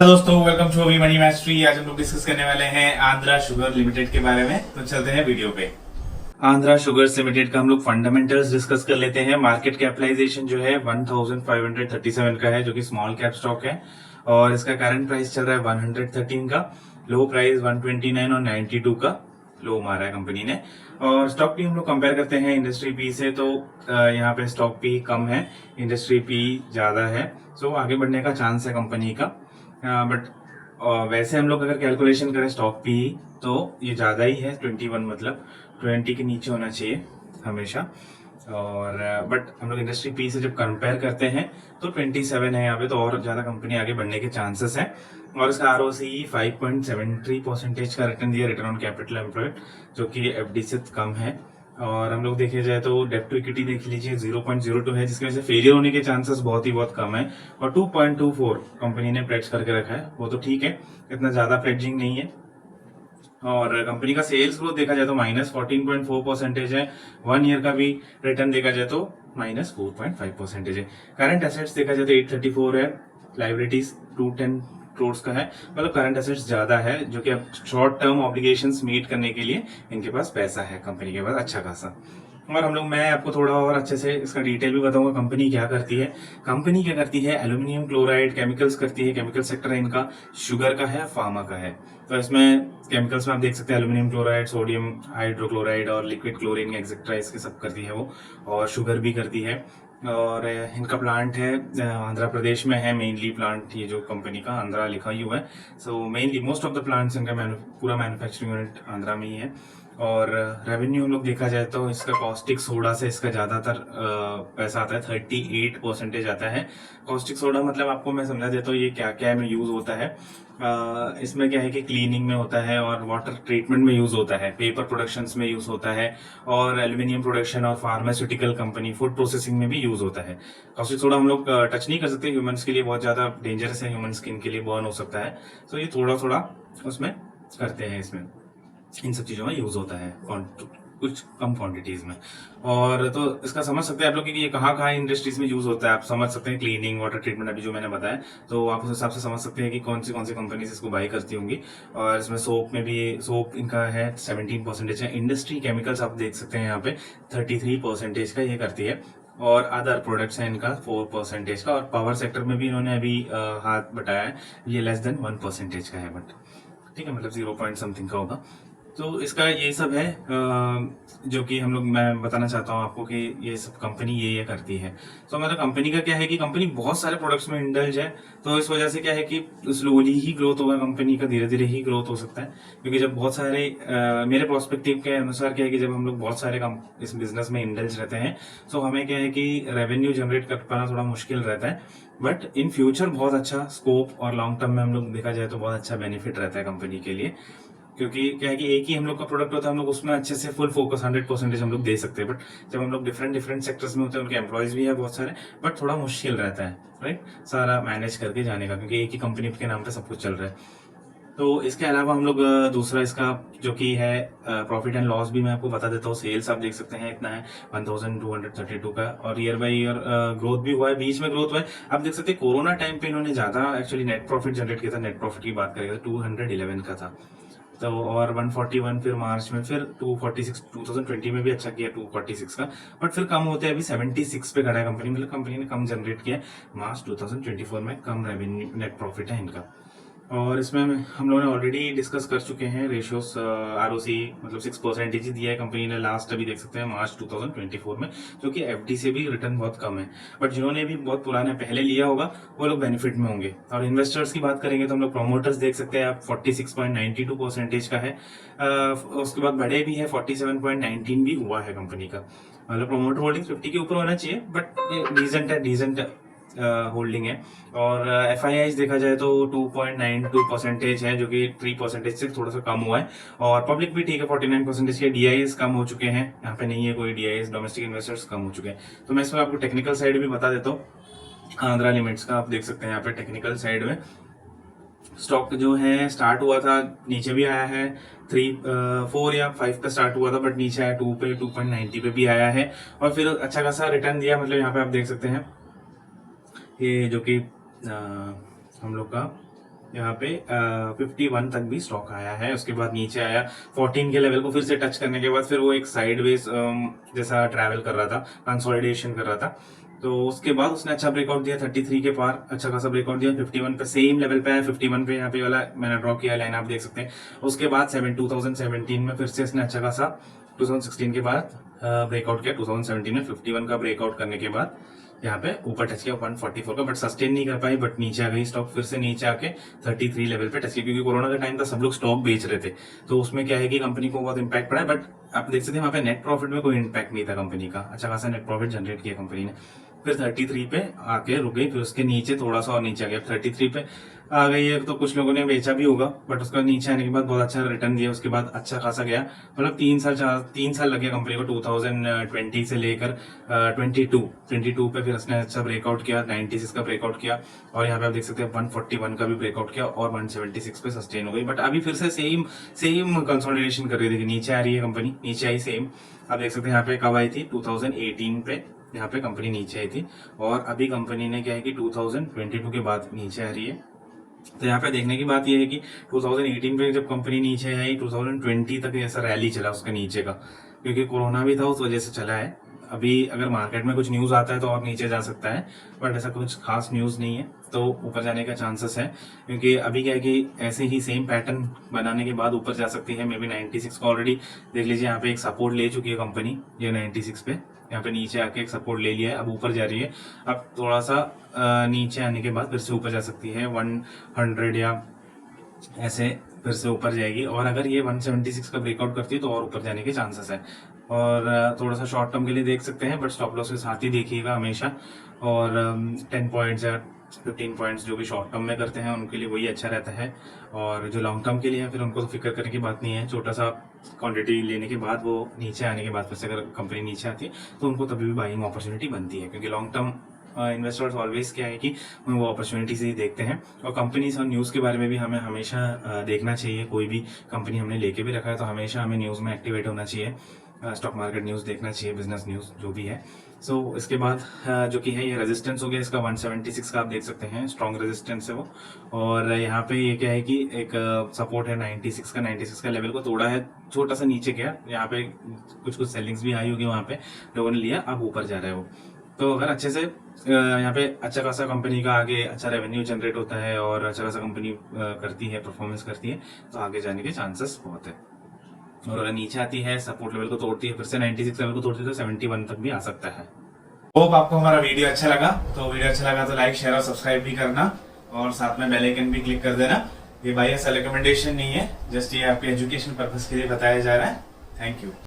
Hello दोस्तों, welcome to अभी money मैस्ट्री। आज हम लोग डिस्कस करने वाले हैं आंध्रा शुगर लिमिटेड के बारे में। तो चलते हैं वीडियो पे। आंध्रा शुगर्स लिमिटेड का हम लोग फंडामेंटल्स डिस्कस कर लेते हैं। मार्केट कैपिटलाइजेशन जो है 1537 का है, जो कि स्मॉल कैप स्टॉक है और इसका करंट प्राइस चल रहा है 113 का। लो प्राइस 129 और 92 का लो मारा है कंपनी ने। और स्टॉक पी हम लोग कंपेयर करते हैं इंडस्ट्री पी से, तो यहाँ पे स्टॉक पी कम है, इंडस्ट्री पी ज्यादा है। सो आगे बढ़ने का चांस है कंपनी का। बट वैसे हम लोग अगर कैलकुलेशन करें स्टॉक पी, तो ये ज़्यादा ही है 21, मतलब 20 के नीचे होना चाहिए हमेशा। और बट हम लोग इंडस्ट्री पी से जब कंपेयर करते हैं तो 27 है यहाँ पे, तो और ज़्यादा कंपनी आगे बढ़ने के चांसेस हैं। और इसका आर ओ सी 5.73% का रिटर्न दिया, रिटर्न ऑन कैपिटल एम्प्लॉयड, जो कि एफ डी से कम है। और हम लोग देखे जाए तो डेप्ट टू इक्विटी देख लीजिए 0.02 है, जिसकी वजह से फेलियर होने के चांसेस बहुत कम है। और 2.24 कंपनी ने प्लेड्ज करके रखा है, वो तो ठीक है, इतना ज्यादा प्लेडजिंग नहीं है। और कंपनी का सेल्स ग्रोथ देखा जाए तो -14.4% है। 1 ईयर का भी रिटर्न देखा जाए तो -4.5% है। करंट एसेट्स देखा जाए तो 834 है, लाइबिलिटीज 210 करोड़ का है। मतलब करंट एसेट्स ज्यादा है, जो कि अब शॉर्ट टर्म ऑब्लिगेशंस मीट करने के लिए इनके पास पैसा है कंपनी के पास अच्छा खासा। और हम लोग, मैं आपको थोड़ा और अच्छे से इसका डिटेल भी बताऊंगा कंपनी क्या करती है। कंपनी क्या करती है, एल्यूमिनियम क्लोराइड केमिकल्स करती है। केमिकल सेक्टर है इनका, शुगर का है, फार्मा का है। तो इसमें केमिकल्स में आप देख सकते हैं एल्यूमिनियम क्लोराइड, सोडियम हाइड्रोक्लोराइड और लिक्विड क्लोरीन एक्सेट्रा, इसके सब करती है वो। और शुगर भी करती है। और इनका प्लांट है आंध्र प्रदेश में है मेनली प्लांट, ये जो कंपनी का आंध्रा लिखा ही हुआ है। So mainly most of the plants इनका पूरा मैन्युफैक्चरिंग यूनिट आंध्रा में ही है। और रेवेन्यू हम लोग देखा जाए तो इसका कॉस्टिक सोडा से इसका ज्यादातर पैसा आता है, 38% आता है। कॉस्टिक सोडा मतलब आपको मैं समझा देता हूँ ये क्या क्या में यूज होता है। इसमें क्या है कि क्लीनिंग में होता है और वाटर ट्रीटमेंट में यूज होता है, पेपर प्रोडक्शन में यूज होता है, और एल्यूमिनियम प्रोडक्शन और फार्मास्यूटिकल कंपनी फूड प्रोसेसिंग में भी यूज होता है। कॉस्टिक सोडा हम लोग टच नहीं कर सकते, ह्यूमंस के लिए बहुत ज्यादा डेंजरस है, ह्यूमन स्किन के लिए बर्न हो सकता है। तो ये थोड़ा थोड़ा उसमें करते हैं, इसमें इन सब चीजों में यूज होता है कुछ कम क्वांटिटीज में। और तो इसका समझ सकते हैं आप लोग कि ये कहाँ कहाँ इंडस्ट्रीज में यूज होता है। आप समझ सकते हैं क्लीनिंग, वाटर ट्रीटमेंट, अभी जो मैंने बताया, तो आप उस हिसाब से समझ सकते हैं कि कौन सी कंपनीज इसको बाई करती होंगी। और इसमें सोप में भी, सोप इनका है 17% है। इंडस्ट्री केमिकल्स आप देख सकते हैं यहाँ पे 33% का ये करती है। और अदर प्रोडक्ट्स हैं इनका 4% का। और पावर सेक्टर में भी इन्होंने अभी हाथ बटाया है, ये लेस देन 1% का है, बट ठीक है, मतलब 0 पॉइंट समथिंग का होगा। तो इसका ये सब है जो कि हम लोग, मैं बताना चाहता हूँ आपको कि ये सब कंपनी ये करती है। तो मतलब कंपनी का क्या है कि कंपनी बहुत सारे प्रोडक्ट्स में इंडल्ज है, तो इस वजह से क्या है कि स्लोली ही ग्रोथ होगा कंपनी का, धीरे धीरे ही ग्रोथ हो सकता है। क्योंकि जब बहुत सारे मेरे प्रोस्पेक्टिव के अनुसार क्या है कि जब हम लोग बहुत सारे इस बिजनेस में इंडल्ज रहते हैं, तो हमें क्या है कि रेवेन्यू जनरेट कर पाना थोड़ा मुश्किल रहता है। बट इन फ्यूचर बहुत अच्छा स्कोप, और लॉन्ग टर्म में हम लोग देखा जाए तो बहुत अच्छा बेनिफिट रहता है कंपनी के लिए। क्योंकि क्या है कि एक ही हम लोग का प्रोडक्ट होता है, हम लोग उसमें अच्छे से फुल फोकस 100% हम लोग दे सकते हैं। बट जब हम लोग डिफरेंट डिफरेंट सेक्टर्स में होते हैं, उनके एम्प्लॉयज भी है बहुत सारे, बट थोड़ा मुश्किल रहता है, राइट, सारा मैनेज करके जाने का, क्योंकि एक ही कंपनी के नाम पे सब कुछ चल रहा है। तो इसके अलावा हम लोग दूसरा इसका जो कि है प्रॉफिट एंड लॉस भी मैं आपको बता देता हूँ। सेल्स आप देख सकते हैं इतना है 1232 का, और ईयर बाई ईयर ग्रोथ भी हुआ है, बीच में ग्रोथ हुआ है। आप देख सकते हैं कोरोना टाइम पे इन्होंने ज्यादा एक्चुअली नेट प्रॉफिट जनरेट किया था। नेट प्रॉफिट की बात करेंगे तो 211 का था, तो और 141 फिर मार्च में, फिर 246 2020 में भी अच्छा किया 246 का। बट फिर कम होते हैं, अभी 76 पे खड़ा है कंपनी, मतलब कंपनी ने कम जनरेट किया है। मार्च 2024 में कम रेवेन्यू नेट प्रॉफिट है इनका। और इसमें हम लोगों ने ऑलरेडी डिस्कस कर चुके हैं रेशियोस, आरओसी मतलब 6% ही दिया है कंपनी ने लास्ट, अभी देख सकते हैं मार्च 2024 में, जो कि एफडी से भी रिटर्न बहुत कम है। बट जिन्होंने भी बहुत पुराने पहले लिया होगा वो लोग बेनिफिट में होंगे। और इन्वेस्टर्स की बात करेंगे तो हम लोग प्रोमोटर्स देख सकते हैं आप 46.92% का है। उसके बाद बड़े भी है, 47.19 भी हुआ है कंपनी का। मतलब प्रोमोटर होल्डिंग 50 के ऊपर होना चाहिए, बट डिसेंट होल्डिंग है। और एफ आई आईज देखा जाए तो 2.92% है, जो कि 3% से थोड़ा सा कम हुआ है। और पब्लिक भी ठीक है, 49% के। डीआईएस कम हो चुके हैं, यहाँ पे नहीं है कोई डीआईएस, डोमेस्टिक इन्वेस्टर्स कम हो चुके हैं। तो मैं इसमें आपको टेक्निकल साइड भी बता देता हूँ। आंध्रा लिमिट्स का आप देख सकते हैं यहाँ पे टेक्निकल साइड में स्टॉक जो है स्टार्ट हुआ था, नीचे भी आया है 4 या 5 पे स्टार्ट हुआ था, बट नीचे आया 2 पे, 2.90 पे भी आया है। और फिर अच्छा खासा रिटर्न दिया, मतलब यहाँ पे आप देख सकते हैं ये जो कि हम लोग का यहाँ पे 51 तक भी स्टॉक आया है। उसके बाद नीचे आया 14 के लेवल को फिर से टच करने के बाद फिर वो एक साइडवेज जैसा ट्रैवल कर रहा था, कंसोलिडेशन कर रहा था। तो उसके बाद उसने अच्छा ब्रेकआउट दिया 33 के पार, अच्छा खासा ब्रेकआउट दिया। 51 पे सेम लेवल पे है, 51 पे यहाँ पे वाला मैंने ड्रॉ किया लाइन, आप देख सकते हैं। उसके बाद 2017 में फिर से इसने अच्छा खासा 2016 के बाद ब्रेकआउट किया। 2017 में 51 का ब्रेकआउट करने के बाद यहाँ पे ऊपर टच किया 144 का, बट सस्टेन नहीं कर पाई, बट नीचे आ गई स्टॉक। फिर से नीचे आके 33 लेवल पे टच किया, क्योंकि कोरोना का टाइम था, सब लोग स्टॉक बेच रहे थे, तो उसमें क्या है कि कंपनी को बहुत इंपैक्ट पड़ा है। बट आप देख सकते हैं वहाँ पे नेट प्रॉफिट में कोई इंपैक्ट नहीं था कंपनी का, अच्छा खासा नेट प्रॉफिट जनरेट किया कंपनी ने। फिर 33 पे आके रुक गई, फिर उसके नीचे थोड़ा सा और नीचे आ गया। 33 पे आ गई है तो कुछ लोगों ने बेचा भी होगा, बट उसका नीचे आने के बाद बहुत अच्छा रिटर्न दिया। उसके बाद अच्छा खासा गया, मतलब 3 साल लगे कंपनी को 2020 से लेकर 22 पे फिर उसने अच्छा ब्रेकआउट किया, 96 का ब्रेकआउट किया, और यहाँ पे आप देख सकते हैं 141 का भी ब्रेकआउट किया और 176 पे सस्टेन हो गई। बट अभी फिर से सेम कंसोलिडेशन कर रही थी, नीचे आ रही है कंपनी, नीचे आई सेम। आप देख सकते हैं यहाँ पे कब आई थी, 2018 पे यहाँ पे कंपनी नीचे आई थी, और अभी कंपनी ने क्या है कि 2022 के बाद नीचे आ रही है। तो यहाँ पे देखने की बात यह है कि 2018 पे जब कंपनी नीचे आई, 2020 तक ऐसा रैली चला उसका नीचे का, क्योंकि कोरोना भी था उस वजह से चला है। अभी अगर मार्केट में कुछ न्यूज आता है तो और नीचे जा सकता है, बट ऐसा कुछ खास न्यूज नहीं है, तो ऊपर जाने का चांसेस है। क्योंकि अभी क्या है कि ऐसे ही सेम पैटर्न बनाने के बाद ऊपर जा सकती है, मे बी 96 को ऑलरेडी देख लीजिए, यहाँ पे एक सपोर्ट ले चुकी है कंपनी, ये 96 पे यहाँ पे नीचे आके एक सपोर्ट ले लिया है, अब ऊपर जा रही है। अब थोड़ा सा नीचे आने के बाद फिर से ऊपर जा सकती है 100 या ऐसे फिर से ऊपर जाएगी, और अगर ये 176 का ब्रेकआउट करती है तो और ऊपर जाने के चांसेस है। और थोड़ा सा शॉर्ट टर्म के लिए देख सकते हैं, बट स्टॉप लॉस के साथ ही देखिएगा हमेशा। और 10 पॉइंट्स या 15 पॉइंट्स जो भी शॉर्ट टर्म में करते हैं उनके लिए वही अच्छा रहता है, और जो लॉन्ग टर्म के लिए है फिर उनको तो फिक्र करने की बात नहीं है। छोटा सा क्वांटिटी लेने के बाद वो नीचे आने के बाद फिर से अगर कंपनी नीचे आती है तो उनको तभी भी बाइंग अपॉर्चुनिटी बनती है, क्योंकि लॉन्ग टर्म इन्वेस्टर्स ऑलवेज क्या है कि वो अपॉर्चुनिटी से ही देखते हैं। और कंपनीज और न्यूज़ के बारे में भी हमें हमेशा देखना चाहिए। कोई भी कंपनी हमने लेके भी रखा है तो हमेशा हमें न्यूज़ में एक्टिवेट होना चाहिए, स्टॉक मार्केट न्यूज़ देखना चाहिए, बिजनेस न्यूज़ जो भी है। सो इसके बाद जो कि है ये रेजिस्टेंस हो गया इसका 176 का, आप देख सकते हैं स्ट्रॉन्ग रेजिस्टेंस है वो। और यहाँ पे ये क्या है कि एक सपोर्ट है 96 का लेवल को तोड़ा है, छोटा सा नीचे गया, यहाँ पे कुछ सेलिंग्स भी आई होगी, वहाँ पे लोगों ने लिया, अब ऊपर जा रहा है वो। तो अगर अच्छे से यहाँ पे अच्छा खासा कंपनी का आगे अच्छा रेवेन्यू जनरेट होता है और अच्छा खासा कंपनी करती है, परफॉर्मेंस करती है, तो आगे जाने के चांसेस बहुत है। और अगर नीचे आती है, सपोर्ट लेवल को तोड़ती है, फिर से 96 लेवल को तोड़ती है, तो 71 तक भी आ सकता है। होप आपको हमारा वीडियो अच्छा लगा, तो लाइक शेयर और सब्सक्राइब भी करना, और साथ में बेल आइकन भी क्लिक कर देना। ये बायस रिकमेंडेशन नहीं है, जस्ट ये आपके एजुकेशन पर्पस के लिए बताया जा रहा है। Thank you.